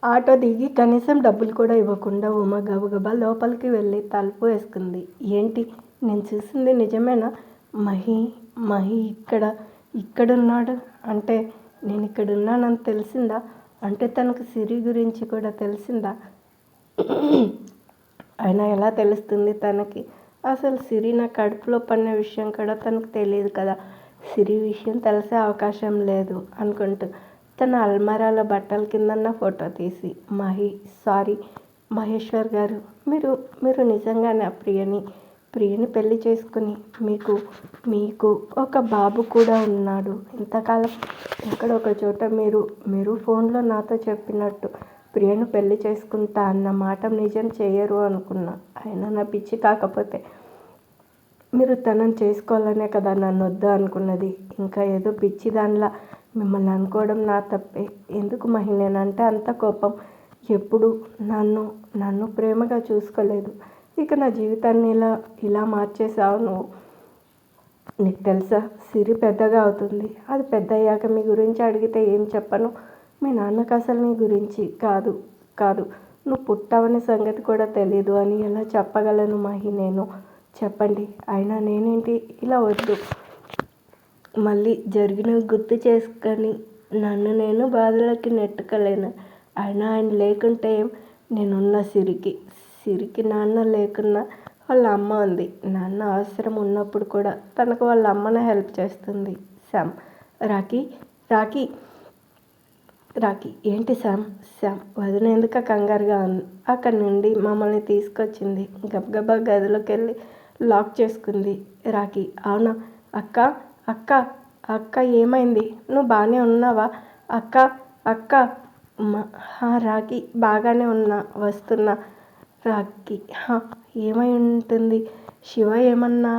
Auto దిగి కనీసం డబ్బులు కూడా ఇవ్వకుండా ఉమ గబగబా లోపలికి వెళ్ళి తలుపు వేసుకుంది. ఏంటి, నేను చూసింది నిజమేనా? మహి మహి ఇక్కడున్నాడు అంటే నేను ఇక్కడున్నానని తెలిసిందా? అంటే తనకు సిరి గురించి కూడా తెలిసిందా? అయినా ఎలా తెలుస్తుంది తనకి? అసలు సిరి నా కడుపులో పడిన విషయం కూడా తనకు తెలియదు కదా. సిరి విషయం తెలిసే అవకాశం లేదు అనుకుంటూ తన అల్మారాలో బట్టల కిందన్న ఫోటో తీసి, సారీ మహేశ్వర్ గారు, మీరు నిజంగానే ప్రియని పెళ్లి చేసుకుని మీకు ఒక బాబు కూడా ఉన్నాడు. ఇంతకాలం ఎక్కడో ఒక చోట మీరు ఫోన్లో నాతో చెప్పినట్టు ప్రియను పెళ్లి చేసుకుంటా అన్న మాట నిజం చేయరు అనుకున్నా. అయినా నా పిచ్చి కాకపోతే మీరు తనని చేసుకోవాలనే కదా నన్ను వద్దు అనుకున్నది. ఇంకా ఏదో పిచ్చి దానిలా మిమ్మల్ని అనుకోవడం నా తప్పే. ఎందుకు మహి నేనంటే అంత కోపం? ఎప్పుడు నన్ను ప్రేమగా చూసుకోలేదు. ఇక నా జీవితాన్ని ఇలా మార్చేసావు నువ్వు. నీకు తెలుసా, సిరి పెద్దగా అవుతుంది. అది పెద్ద అయ్యాక మీ గురించి అడిగితే ఏం చెప్పను? మీ నాన్నకు అసలు నీ గురించి కాదు నువ్వు పుట్టావనే సంగతి కూడా తెలీదు అని ఎలా చెప్పగలను మహి నేను? చెప్పండి. అయినా నేనేంటి ఇలా వద్దు. మళ్ళీ జరిగినవి గుర్తు చేసుకొని నన్ను నేను బాధలోకి నెట్టుకోలేను. అయినా ఆయన లేకుంటే నేనున్న సిరికి నాన్న లేకున్నా వాళ్ళ అమ్మ ఉంది. నాన్న అవసరం ఉన్నప్పుడు కూడా తనకు వాళ్ళ అమ్మనే హెల్ప్ చేస్తుంది. శామ్, రాఖీ ఏంటి శామ్ వదిన ఎందుక కంగారుగా అక్కడి నుండి మమ్మల్ని తీసుకొచ్చింది. గబగబా గదిలోకి వెళ్ళి లాక్ చేసుకుంది. రాఖీ, అవునా అక్క ఏమైంది? నువ్వు బాగానే ఉన్నావా అక్క? రాఖీ, బాగానే వస్తున్నా. రాఖీ, ఏమై ఉంటుంది? శివ ఏమన్నా?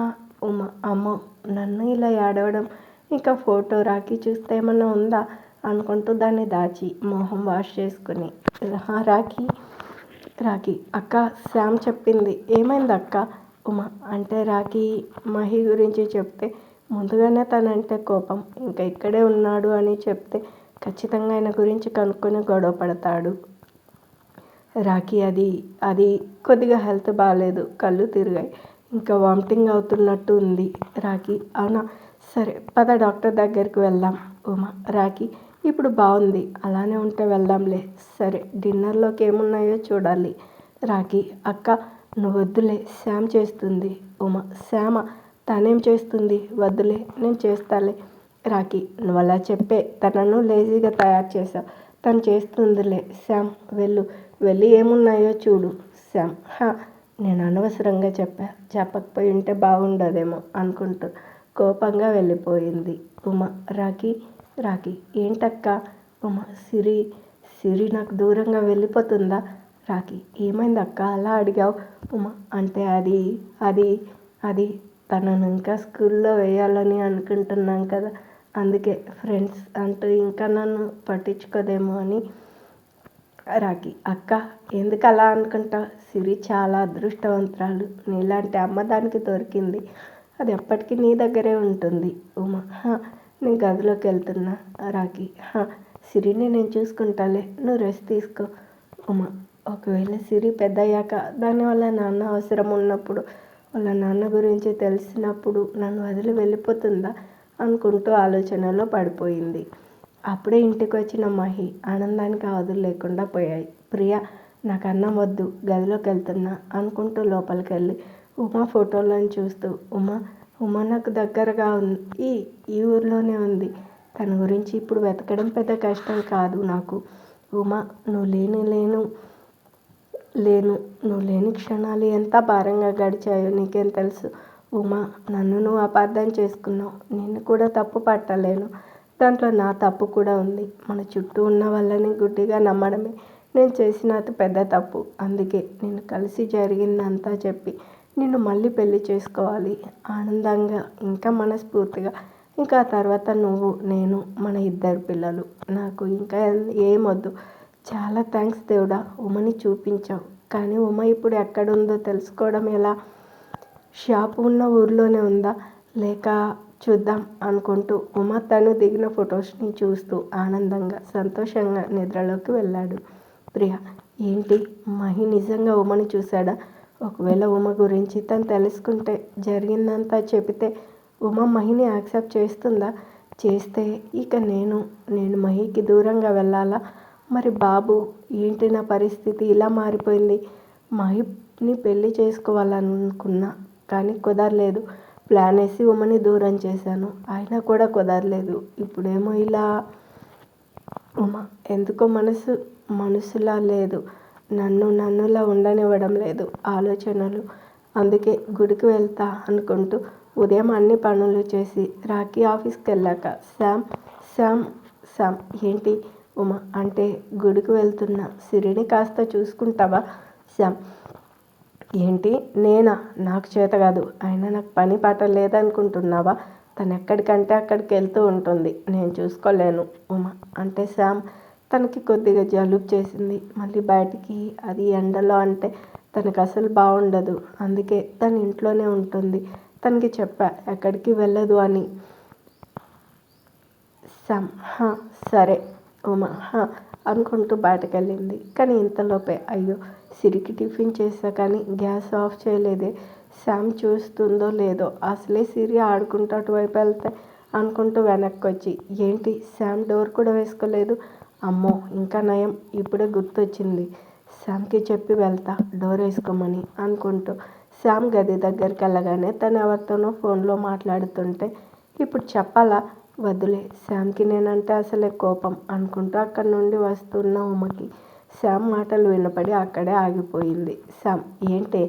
అమ్మో, నన్ను ఇలా ఏడవడం, ఇంకా ఫోటో రాఖీ చూస్తే ఏమన్నా ఉందా అనుకుంటూ దాన్ని దాచి మొహం వాష్ చేసుకుని, రాఖీ అక్క, శామ్ చెప్పింది ఏమైంది అక్క? అంటే రాఖీ మహి గురించి చెప్తే ముందుగానే తనంటే కోపం. ఇంకా ఇక్కడే ఉన్నాడు అని చెప్తే ఖచ్చితంగా ఆయన గురించి కనుక్కొని గొడవ పడతాడు. రాఖీ, అది కొద్దిగా హెల్త్ బాగాలేదు, కళ్ళు తిరిగాయి, ఇంకా వామిటింగ్ అవుతున్నట్టు ఉంది. రాఖీ, అవునా, సరే పద డాక్టర్ దగ్గరికి వెళ్దాం. రాఖీ, ఇప్పుడు బాగుంది, అలానే ఉంటే వెళ్దాంలే. సరే, డిన్నర్లోకి ఏమున్నాయో చూడాలి. రాఖీ, అక్క నువ్వు వద్దులే, శామ్ చేస్తుంది. శామా? తనేం చేస్తుంది? వద్దులే, నేను చేస్తాలే. రాఖీ, నువ్వు అలా చెప్పే తనను లేజీగా తయారు చేశావు. తను చేస్తుందిలే. శామ్, వెళ్ళి ఏమున్నాయో చూడు. శామ్, నేను అనవసరంగా చెప్పకపోయి ఉంటే బాగుండదేమో అనుకుంటూ కోపంగా వెళ్ళిపోయింది రాఖీ, ఏంటక్క? సిరి నాకు దూరంగా వెళ్ళిపోతుందా? రాఖీ, ఏమైంది అక్క అలా అడిగావు? అంటే అది తనను ఇంకా స్కూల్లో వేయాలని అనుకుంటున్నాం కదా, అందుకే ఫ్రెండ్స్ అంటూ ఇంకా నన్ను పట్టించుకోదేమో అని. రాఖీ, అక్క ఎందుకు అలా అనుకుంటా? సిరి చాలా అదృష్టవంతురాలు. నీలాంటి అమ్మ దానికి దొరికింది. అది ఎప్పటికీ నీ దగ్గరే ఉంటుంది. నేను గదిలోకి వెళ్తున్నా. రాఖీ, సిరిని నేను చూసుకుంటాలే, నువ్వు రెస్ట్ తీసుకో. ఒకవేళ సిరి పెద్దయ్యాక దానివల్ల నాన్న అవసరం ఉన్నప్పుడు, వాళ్ళ నాన్న గురించి తెలిసినప్పుడు నన్ను వదిలి వెళ్ళిపోతుందా అనుకుంటూ ఆలోచనలో పడిపోయింది. అప్పుడే ఇంటికి వచ్చిన మహి ఆనందానికి అవధులు లేకుండా పోయాయి. ప్రియా, నాకు అన్నం వద్దు, గదిలోకి వెళ్తున్నా అనుకుంటూ లోపలికి వెళ్ళి ఫోటోలను చూస్తూ, నాకు దగ్గరగా ఉంది, ఈ ఊర్లోనే ఉంది. తన గురించి ఇప్పుడు వెతకడం పెద్ద కష్టం కాదు నాకు. నువ్వు లేని క్షణాలు ఎంత భారంగా గడిచాయో నీకేం తెలుసు. నన్ను నువ్వు అపార్థం చేసుకున్నావు. నిన్ను కూడా తప్పు పట్టలేను. దాంట్లో నా తప్పు కూడా ఉంది. మన చుట్టూ ఉన్న వాళ్ళని గుడ్డిగా నమ్మడమే నేను చేసిన అతి పెద్ద తప్పు. అందుకే నేను కలిసి జరిగిందంతా చెప్పి నిన్ను మళ్ళీ పెళ్లి చేసుకోవాలి, ఆనందంగా, ఇంకా మనస్ఫూర్తిగా. ఇంకా తర్వాత నువ్వు, నేను, మన 2 పిల్లలు. నాకు ఇంకా ఏమొద్దు. చాలా థ్యాంక్స్ దేవుడా, ఉమని చూపించావు. కానీ ఇప్పుడు ఎక్కడుందో తెలుసుకోవడం ఎలా? షాపు ఉన్న ఊర్లోనే ఉందా, లేక చూద్దాం అనుకుంటూ తను దిగిన ఫొటోస్ని చూస్తూ ఆనందంగా, సంతోషంగా నిద్రలోకి వెళ్ళాడు. ప్రియ, ఏంటి మహి నిజంగా ఉమని చూశాడా? ఒకవేళ ఉమ గురించి తను తెలుసుకుంటే, జరిగిందంతా చెబితే ఉమ మహిని యాక్సెప్ట్ చేస్తుందా? చేస్తే ఇక నేను మహికి దూరంగా వెళ్ళాలా? మరి బాబు, ఏంటి నా పరిస్థితి ఇలా మారిపోయింది? మహిని పెళ్ళి చేసుకోవాలనుకున్నా, కానీ కుదరలేదు. ప్లాన్ వేసి ఉమని దూరం చేశాను, అయినా కూడా కుదరలేదు. ఇప్పుడేమో ఇలా. ఉమ ఎందుకో మనసులా లేదు. నన్నులా ఉండనివ్వడం లేదు ఆలోచనలు. అందుకే గుడికి వెళ్తా అనుకుంటూ ఉదయం అన్ని పనులు చేసి రాఖీ ఆఫీస్కి వెళ్ళాక శామ్ ఏంటి ఉమ అంటే, గుడికి వెళ్తున్నా, సిరిని కాస్త చూసుకుంటావా? శామ్, ఏంటి నేనా? నాకు చేత కాదు. అయినా నాకు పని పాట లేదనుకుంటున్నావా? తను ఎక్కడికంటే అక్కడికి వెళ్తూ ఉంటుంది, నేను చూసుకోలేను. ఉమ అంటే శామ్, తనకి కొద్దిగా జలుబు చేసింది, మళ్ళీ బయటికి, అది ఎండలో అంటే తనకు అసలు బాగుండదు. అందుకే తను ఇంట్లోనే ఉంటుంది. తనకి చెప్పా ఎక్కడికి వెళ్ళదు అని. శామ్, సరే. ఉమ అనుకుంటూ బయటకు వెళ్ళింది. కానీ ఇంతలోపే అయ్యో, సిరికి టిఫిన్ చేశా కానీ గ్యాస్ ఆఫ్ చేయలేదే. శామ్ చూస్తుందో లేదో, అసలే సిరి ఆడుకుంటూ అటువైపు వెళ్తే అనుకుంటూ వెనక్కి వచ్చి, ఏంటి శామ్ డోర్ కూడా వేసుకోలేదు? అమ్మో, ఇంకా నయం, ఇప్పుడే గుర్తొచ్చింది. శామ్కి చెప్పి వెళ్తా డోర్ వేసుకోమని అనుకుంటూ శామ్ గది దగ్గరికి వెళ్ళగానే తను ఎవరితోనో ఫోన్లో మాట్లాడుతుంటే, ఇప్పుడు చెప్పాలా? వద్దులే, శామ్కి నేనంటే అసలే కోపం అనుకుంటూ అక్కడి నుండి వస్తున్న ఉమకి శామ్ మాటలు వినపడి అక్కడే ఆగిపోయింది. శామ్, ఏంటి?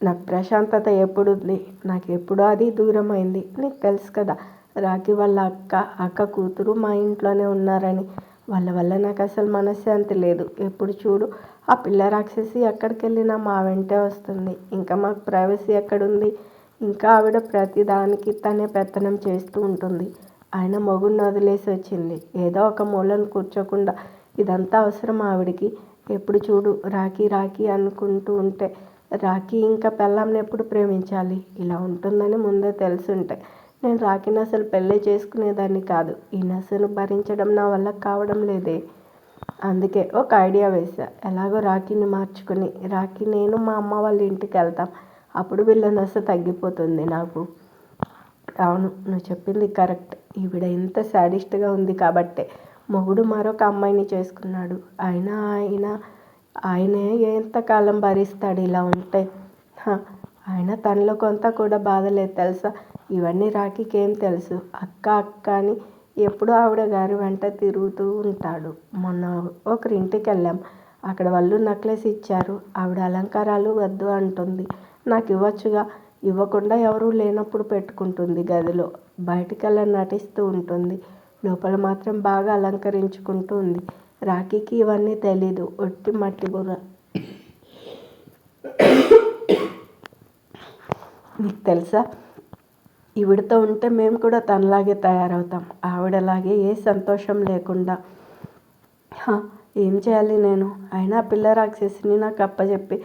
నాకు ప్రశాంతత ఎప్పుడుంది? నాకు ఎప్పుడో అది దూరం అయింది. నీకు తెలుసు కదా, రాఖీ వాళ్ళ అక్క కూతురు మా ఇంట్లోనే ఉన్నారని. వాళ్ళ వల్ల నాకు అసలు మనశ్శాంతి లేదు. ఎప్పుడు చూడు ఆ పిల్ల రాక్షసి ఎక్కడికి వెళ్ళినా మా వెంటే వస్తుంది. ఇంకా మాకు ప్రైవసీ ఎక్కడుంది? ఇంకా ఆవిడ ప్రతిదానికి తనే పెత్తనం చేస్తూ ఉంటుంది. ఆయన మొగుడిని వదిలేసి వచ్చింది, ఏదో ఒక మూలను కూర్చోకుండా. ఇదంతా అవసరం ఆవిడికి? ఎప్పుడు చూడు రాఖీ అనుకుంటూ ఉంటే, రాఖీ ఇంకా పెళ్ళాంని ఎప్పుడు ప్రేమించాలి? ఇలా ఉంటుందని ముందే తెలుసుంటే నేను రాఖీని అసలు పెళ్ళి చేసుకునేదాన్ని కాదు. ఈ నసను భరించడం నా వల్ల కావడం లేదే. అందుకే ఒక ఐడియా వేసా. ఎలాగో రాఖీని మార్చుకుని రాఖీ నేను మా అమ్మ వాళ్ళ ఇంటికి వెళ్తాం. అప్పుడు వీళ్ళ నస తగ్గిపోతుంది నాకు. అవును, నువ్వు చెప్పింది కరెక్ట్. ఈవిడ ఇంత శాడిస్ట్గా ఉంది కాబట్టే మొగుడు మరొక అమ్మాయిని చేసుకున్నాడు. ఆయనే ఎంతకాలం భరిస్తాడు ఇలా ఉంటే? ఆయన తనలో కొంత కూడా బాధలేదు తెలుసా. ఇవన్నీ రాఖీకి ఏం తెలుసు? అక్క అని ఎప్పుడూ ఆవిడ గారి వెంట తిరుగుతూ ఉంటాడు. మొన్న ఒకరింటికి వెళ్ళాం, అక్కడ వాళ్ళు నెక్లెస్ ఇచ్చారు. ఆవిడ అలంకారాలు వద్దు అంటుంది. నాకు ఇవ్వచ్చుగా. ఇవ్వకుండా ఎవరూ లేనప్పుడు పెట్టుకుంటుంది గదిలో. బయటికల్లా నటిస్తూ ఉంటుంది, లోపల మాత్రం బాగా అలంకరించుకుంటూ ఉంది. రాఖీకి ఇవన్నీ తెలీదు, ఒట్టి మట్టి బుర్ర. నీకు తెలుసా, ఈవిడతో ఉంటే మేము కూడా తనలాగే తయారవుతాం. ఆవిడలాగే ఏ సంతోషం లేకుండా. ఏం చేయాలి నేను? అయినా పిల్ల రాక్షసిని నాకు అప్పచెప్పి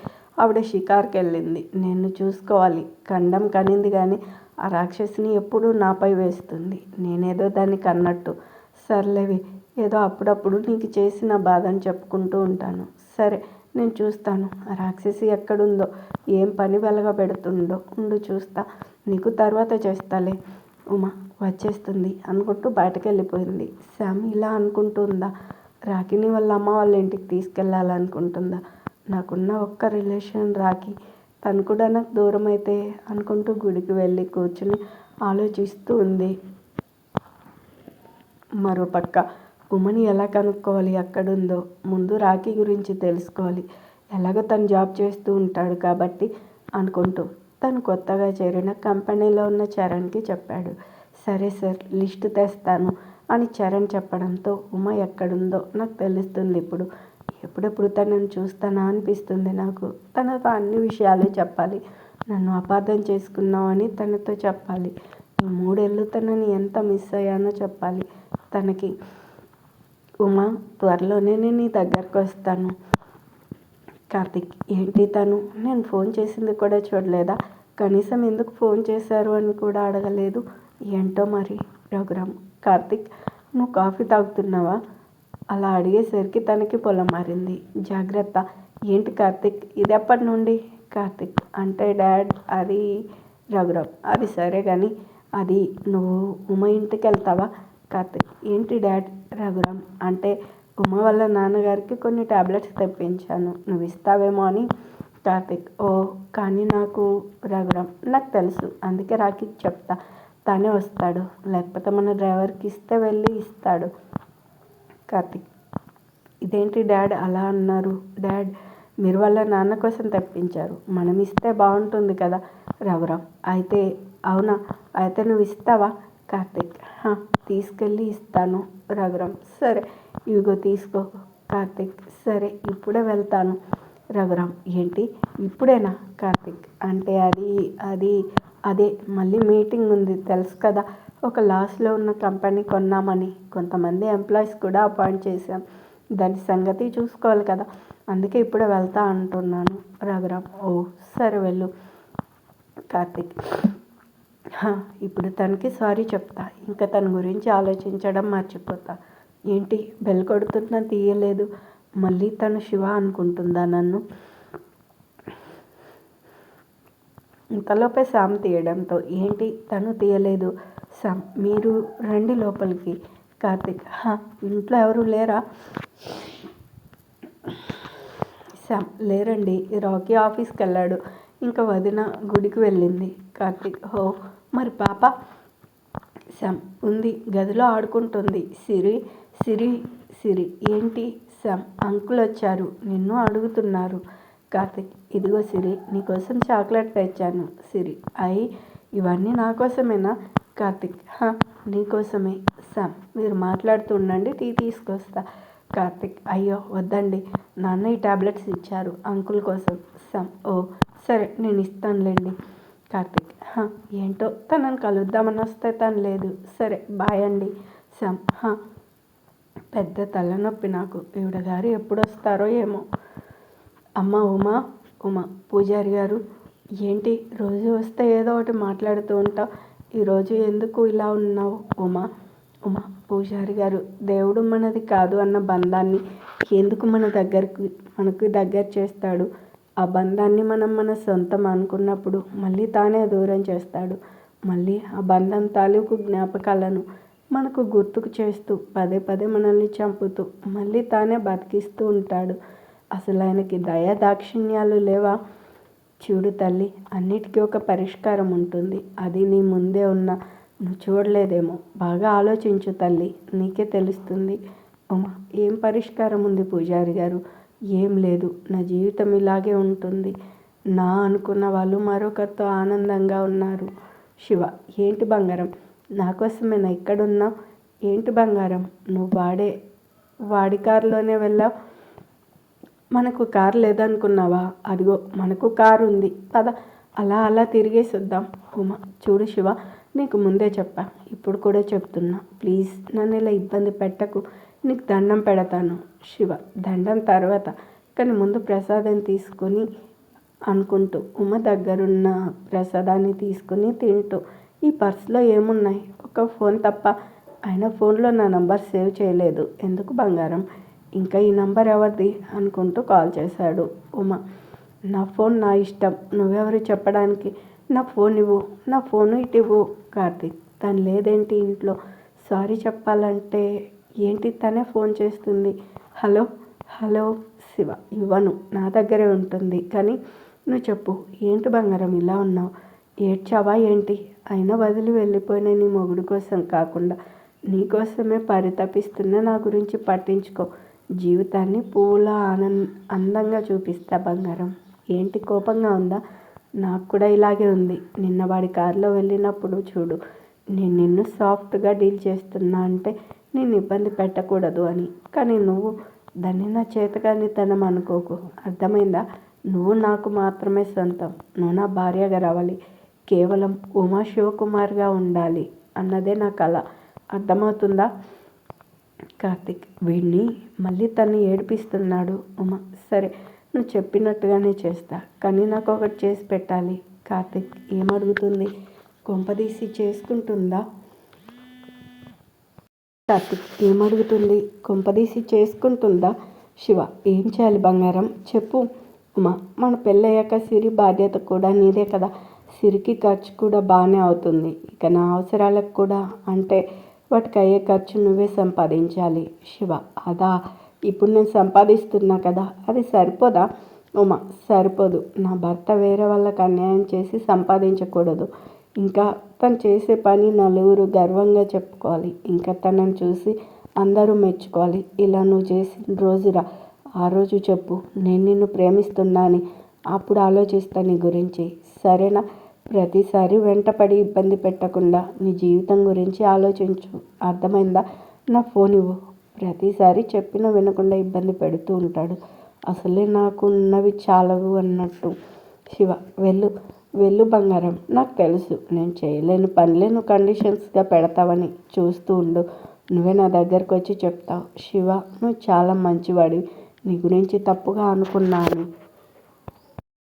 ఆవిడ షికార్కి వెళ్ళింది. నేను చూసుకోవాలి. కండం కనింది కానీ ఆ రాక్షసిని ఎప్పుడూ నాపై వేస్తుంది. నేనేదో దాన్ని కన్నట్టు. సర్లేవి, ఏదో అప్పుడప్పుడు నీకు చేసిన బాధని చెప్పుకుంటూ ఉంటాను. సరే, నేను చూస్తాను ఆ రాక్షసి ఎక్కడుందో, ఏం పని వెలగబెడుతుందో. ఉండు చూస్తా, నీకు తర్వాత చేస్తాలే. ఉమ వచ్చేస్తుంది అనుకుంటూ బయటకు వెళ్ళిపోయింది. శామ్ ఇలా అనుకుంటుందా? రాఖీని వాళ్ళ అమ్మ వాళ్ళ ఇంటికి తీసుకెళ్ళాలనుకుంటుందా? నాకున్న ఒక్క రిలేషన్ రాఖీ, తను కూడా నాకు దూరం అయితే అనుకుంటూ గుడికి వెళ్ళి కూర్చుని ఆలోచిస్తూ ఉంది. మరోపక్క ఉమని ఎలా కనుక్కోవాలి ఎక్కడుందో? ముందు రాఖీ గురించి తెలుసుకోవాలి. ఎలాగో తను జాబ్ చేస్తూ ఉంటాడు కాబట్టి అనుకుంటూ తను కొత్తగా చేరిన కంపెనీలో ఉన్న చరణ్కి చెప్పాడు. సరే సార్, లిస్టు తెస్తాను అని చరణ్ చెప్పడంతో ఉమ ఎక్కడుందో నాకు తెలుస్తుంది. ఎప్పుడెప్పుడు తనని చూస్తానా అనిపిస్తుంది నాకు. తనతో అన్ని విషయాలు చెప్పాలి. నన్ను అపార్థం చేసుకున్నావని తనతో చెప్పాలి. ఈ 3 ఏళ్ళు తనని ఎంత మిస్ అయ్యానో చెప్పాలి తనకి. ఉమా, త్వరలోనే నేను నీ దగ్గరకు వస్తాను. కార్తిక్, ఏంటి తను? నేను ఫోన్ చేసింది కూడా చూడలేదా? కనీసం ఎందుకు ఫోన్ చేశారు అని కూడా అడగలేదు. ఏంటో మరి ప్రోగ్రామ్. కార్తిక్, నువ్వు కాఫీ తాగుతున్నావా? అలా అడిగేసరికి తనకి పొలం మారింది. జాగ్రత్త. ఏంటి కార్తిక్, ఇది ఎప్పటి నుండి? కార్తిక్ అంటే డాడ్ అది రఘురామ్. అది సరే కానీ అది నువ్వు ఉమ ఇంటికి వెళ్తావా? కార్తిక్ ఏంటి డాడ్? రఘురామ్ అంటే ఉమ వాళ్ళ నాన్నగారికి కొన్ని టాబ్లెట్స్ తెప్పించాను, నువ్వు ఇస్తావేమో అని. కార్తిక్ ఓ కానీ నాకు రఘురామ్ నాకు తెలుసు, అందుకే రాఖీకి చెప్తా, తానే వస్తాడు, లేకపోతే మన డ్రైవర్కి ఇస్తే వెళ్ళి ఇస్తాడు. కార్తిక్ ఇదేంటి డాడ్ అలా అన్నారు? డాడ్ మీరు వాళ్ళ నాన్న కోసం తెప్పించారు, మనం ఇస్తే బాగుంటుంది కదా. రఘురామ్ అయితే అవునా, అయితే నువ్వు ఇస్తావా? కార్తిక్ తీసుకెళ్ళి ఇస్తాను. రఘురామ్ సరే ఇవిగో తీసుకో. కార్తిక్ సరే ఇప్పుడే వెళ్తాను. రఘురామ్ ఏంటి ఇప్పుడేనా? కార్తిక్ అంటే అది అదే మళ్ళీ మీటింగ్ ఉంది తెలుసు కదా, ఒక లాస్లో ఉన్న కంపెనీ కొన్నామని, కొంతమంది ఎంప్లాయీస్ కూడా అపాయింట్ చేశాం, దాని సంగతి చూసుకోవాలి కదా, అందుకే ఇప్పుడే వెళ్తా అంటున్నాను. రఘురామ్ ఓ సరే వెళ్ళు. కార్తిక్ ఇప్పుడు తనకి సారీ చెప్తా, ఇంకా తన గురించి ఆలోచించడం మర్చిపోతా. ఏంటి బెల్ కొడుతున్నా తీయలేదు, మళ్ళీ తను శివ అనుకుంటుందా నన్ను? ఇంతలోపే శామ్ తీయడంతో ఏంటి తను తీయలేదు? శామ్ మీరు రండి లోపలికి. కార్తిక్ ఇంట్లో ఎవరు లేరా? శామ్ లేరండి, రాకీ ఆఫీస్కి వెళ్ళాడు, ఇంకా వదిన గుడికి వెళ్ళింది. కార్తిక్ హో మరి పాప? శామ్ ఉంది గదిలో ఆడుకుంటుంది. సిరి సిరి సిరి ఏంటి? శామ్ అంకుల్ వచ్చారు, నిన్ను అడుగుతున్నారు. కార్తిక్ ఇదిగో సిరి, నీకోసం చాక్లెట్ తెచ్చాను. సిరి ఇవన్నీ నా కోసమేనా? కార్తిక్ నీకోసమే. శామ్ మీరు మాట్లాడుతూ ఉండండి, టీ తీసుకొస్తా. కార్తిక్ అయ్యో వద్దండి, నాన్న ఈ టాబ్లెట్స్ ఇచ్చారు అంకుల్ కోసం. శామ్ ఓ సరే నేను ఇస్తానులేండి. కార్తిక్ ఏంటో తనని కలుద్దామని వస్తే తను లేదు, సరే బాయ్ అండి. శామ్ పెద్ద తలనొప్పి నాకు, ఈవిడ గారు ఎప్పుడు వస్తారో ఏమో. అమ్మ ఉమా పూజారి గారు ఏంటి రోజు వస్తే ఏదో ఒకటి మాట్లాడుతూ ఉంటావు, ఈరోజు ఎందుకు ఇలా ఉన్నావు? ఉమా పూజారి గారు దేవుడు మనది కాదు అన్న బంధాన్ని ఎందుకు మనకు దగ్గర చేస్తాడు, ఆ బంధాన్ని మనం మన సొంతం అనుకున్నప్పుడు మళ్ళీ తానే దూరం చేస్తాడు, మళ్ళీ ఆ బంధం తాలూకు జ్ఞాపకాలను మనకు గుర్తుకు చేస్తూ పదే పదే మనల్ని చంపుతూ మళ్ళీ తానే బతికిస్తూ ఉంటాడు. అసలు ఆయనకి దయా దాక్షిణ్యాలు లేవా? చూడు తల్లి, అన్నిటికీ ఒక పరిష్కారం ఉంటుంది, అది నీ ముందే ఉన్నా నువ్వు చూడలేదేమో, బాగా ఆలోచించు తల్లి, నీకే తెలుస్తుంది. ఉమా ఏం పరిష్కారం ఉంది పూజారి గారు? ఏం లేదు, నా జీవితం ఇలాగే ఉంటుంది, నా అనుకున్న వాళ్ళు మరొకరితో ఆనందంగా ఉన్నారు. శివ ఏంటి బంగారం, నా కోసమేనా ఇక్కడున్నావు? ఏంటి బంగారం నువ్వు వాడి కారులోనే వెళ్ళావు, మనకు కారు లేదనుకున్నావా? అదిగో మనకు కారు ఉంది, పద అలా తిరిగేసి వద్దాం. ఉమా చూడు శివ, నీకు ముందే చెప్పా, ఇప్పుడు కూడా చెప్తున్నా, ప్లీజ్ నన్ను ఇలా ఇబ్బంది పెట్టకు, నీకు దండం పెడతాను. శివ దండం తర్వాత, కానీ ముందు ప్రసాదం తీసుకొని అనుకుంటూ ఉమ దగ్గరున్న ప్రసాదాన్ని తీసుకుని తింటూ, ఈ పర్సులో ఏమున్నాయి? ఒక ఫోన్ తప్ప, అయినా ఫోన్లో నా నంబర్ సేవ్ చేయలేదు, ఎందుకు బంగారం? ఇంకా ఈ నంబర్ ఎవరిది అనుకుంటూ కాల్ చేశాడు. ఉమా నా ఫోన్ నా ఇష్టం, నువ్వెవరు చెప్పడానికి? నా ఫోన్ ఇవ్వు, నా ఫోను ఇటు ఇవ్వు. కార్తిక్ తను లేదేంటి ఇంట్లో? సారీ చెప్పాలంటే ఏంటి తనే ఫోన్ చేస్తుంది. హలో శివ ఇవ్వను, నా దగ్గరే ఉంటుంది, కానీ నువ్వు చెప్పు ఏంటి బంగారం ఇలా ఉన్నావు? ఏడ్చావా ఏంటి? అయినా వదిలి వెళ్ళిపోయిన నీ మొగుడు కోసం కాకుండా నీకోసమే పరితపిస్తున్న నా గురించి పట్టించుకో, జీవితాన్ని పువ్వులా అందంగా చూపిస్తా బంగారం. ఏంటి కోపంగా ఉందా? నాకు కూడా ఇలాగే ఉంది. నిన్న వాడి కారులో వెళ్ళినప్పుడు చూడు, నేను నిన్ను సాఫ్ట్గా డీల్ చేస్తున్నా అంటే నేను ఇబ్బంది పెట్టకూడదు అని, కానీ నువ్వు దాన్ని నా చేతకానితనం అనుకోకు, అర్థమైందా? నువ్వు నాకు మాత్రమే సొంతం, నువ్వు నా భార్యగా రావాలి, కేవలం ఉమా శివకుమార్గా ఉండాలి అన్నదే నా కళ, అర్థమవుతుందా? కార్తిక్ వీడిని మళ్ళీ తన్ని ఏడిపిస్తున్నాడు. ఉమా సరే నువ్వు చెప్పినట్టుగానే చేస్తా, కానీ నాకు ఒకటి చేసి పెట్టాలి. కార్తిక్ ఏమడుగుతుంది? కొంపదీసి చేసుకుంటుందా? కార్తిక్ ఏమడుగుతుంది? కొంపదీసి చేసుకుంటుందా? శివ ఏం చేయాలి బంగారం చెప్పు. ఉమా మన పెళ్ళయ్యాక సిరి బాధ్యత కూడా నీదే కదా. సిరికి ఖర్చు కూడా బాగానే అవుతుంది. ఇక నా అవసరాలకు కూడా అంటే వాటికి అయ్యే ఖర్చు నువ్వే సంపాదించాలి. శివ అదా ఇప్పుడు నేను సంపాదిస్తున్నా కదా అది సరిపోదా? ఉమా సరిపోదు. నా భర్త వేరే వాళ్ళకి అన్యాయం చేసి సంపాదించకూడదు. ఇంకా తను చేసే పని నలుగురు గర్వంగా చెప్పుకోవాలి. ఇంకా తనని చూసి అందరూ మెచ్చుకోవాలి. ఇలా నువ్వు చేసిన రోజురా ఆ రోజు చెప్పు నేను నిన్ను ప్రేమిస్తున్నా అని. అప్పుడు ఆలోచిస్తా నీ గురించి. సరేనా? ప్రతిసారి వెంటపడి ఇబ్బంది పెట్టకుండా నీ జీవితం గురించి ఆలోచించు. అర్థమైందా? నా ఫోన్ ఇవ్వు. ప్రతిసారి చెప్పినా వినకుండా ఇబ్బంది పెడుతూ ఉంటాడు. అసలే నాకు ఉన్నవి చాలవు అన్నట్టు. శివ వెళ్ళు వెళ్ళు బంగారం. నాకు తెలుసు నేను చేయలేని పనులే నువ్వు కండిషన్స్గా పెడతావని. చూస్తూ ఉండు. నువ్వే నా దగ్గరకు వచ్చి చెప్తావు శివ నువ్వు చాలా మంచివాడివి, నీ గురించి తప్పుగా అనుకున్నాను.